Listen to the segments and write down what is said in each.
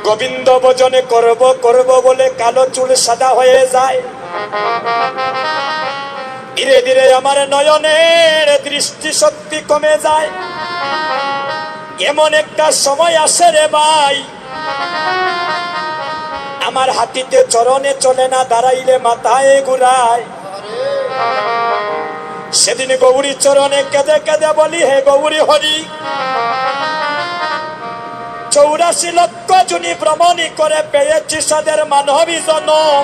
গোবিন্দ ভজনে করব করব বলে কালো চুল সাদা হয়ে যায়। ধীরে ধীরে আমার নয়নের দৃষ্টি শক্তি কমে যায়। এমন একটা সময় আসে রে ভাই, আমার হাতিতে চরণে চলে না, দাঁড়াইলে মাথায় ঘুরায়। সেদিন গৌরী চরণে কেঁদে কেঁদে বলি, হে গৌরী হরি, 84 লক্ষ জুনি ভ্রমণী করে পেয়েছি সাদের মানবী জনম।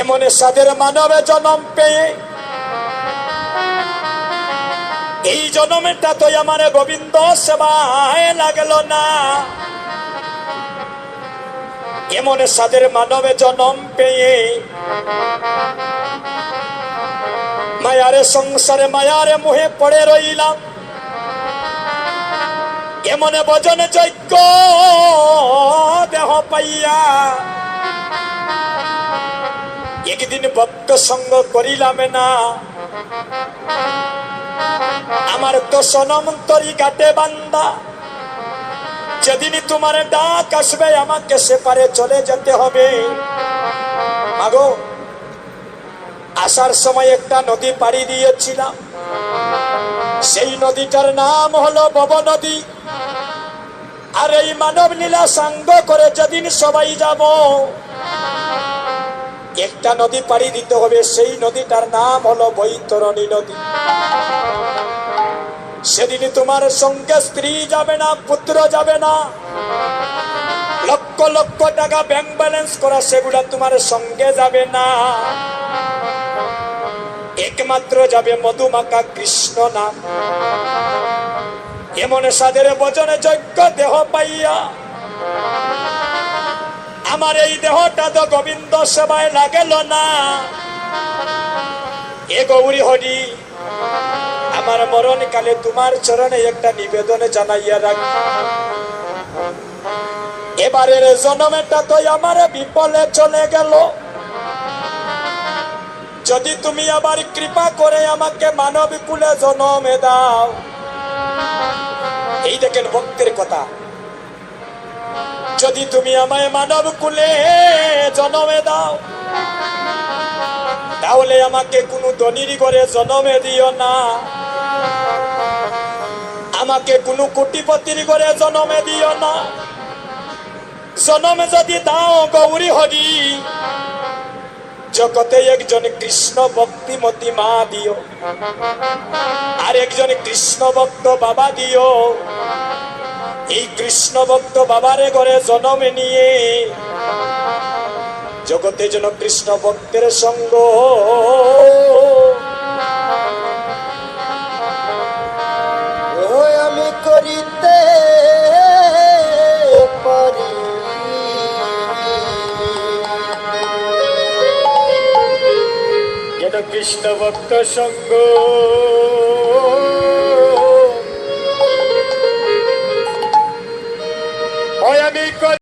এমন সাদের মানবে জনম পেয়ে এই জনমটা তো আমার গোবিন্দ সেবায় লাগলো না। এমন সাদের মানবে জনম পেয়ে মায়ারে সংসারে মায়ারে মুহে পড়ে রইলাম। এমন ভজন যজ্ঞ দেহ পাইয়া একদিন ভক্ত সঙ্গ করিলাম না। আমার তো সনম তরি ঘাটে বান্দা, যেদিন তোমার ডাক আসবে আমাকে সেপারে চলে যেতে হবে। মাগো, আসার সময় একটা নদী পাড়ি দিয়েছিলাম, সেই নদীটার নাম হলো ভব নদী। আর এই মানব লীলা সাঙ্গ করে যেদিন সবাই যাব, একটা নদী পাড়ি দিতে হবে, সেই নদীটার নাম হলো বৈতরণী নদী। সেদিন তোমার সঙ্গে স্ত্রী যাবে না, পুত্র যাবে না, লক্ষ লক্ষ টাকা ব্যাংক ব্যালেন্স করা সেগুলা তোমার সঙ্গে যাবে না। একমাত্র যাবে মধুমাখা কৃষ্ণ নাম। এমন সাদের ভজনে যজ্ঞ দেহ পাইয়া আমার এই দেহটা তো গোবিন্দ সেবায় লাগেল না। এ গৌরী হরি, আমার মরণ কালে তোমার চরণে একটা নিবেদন জানাইয়া রাখি। এবারের জন্মটা তো আমার বিফলে চলে গেল, যদি তুমি আবার কৃপা করে আমাকে মানব কুলে জন্মে দাও। এই দেখেন ভক্তের কথা, যদি তুমি আমায় মানব কুলে জন্মে দাও, তাহলে আমাকে কোনো ধনীর ঘরে জন্মে দিও না, আমাকে কোনো কোটিপতির ঘরে জন্মে দিও না। জন্মে যদি দাও গৌরী হরি, জগতে একজন কৃষ্ণ ভক্তিমতী মা দিও, আর একজন কৃষ্ণ ভক্ত বাবা দিও। এই কৃষ্ণ ভক্ত বাবারে ঘরে জন্ম নিয়ে জগতে যেন কৃষ্ণ ভক্তের সঙ্গ আমি করিতে পারি। যেন কৃষ্ণ ভক্ত সঙ্গ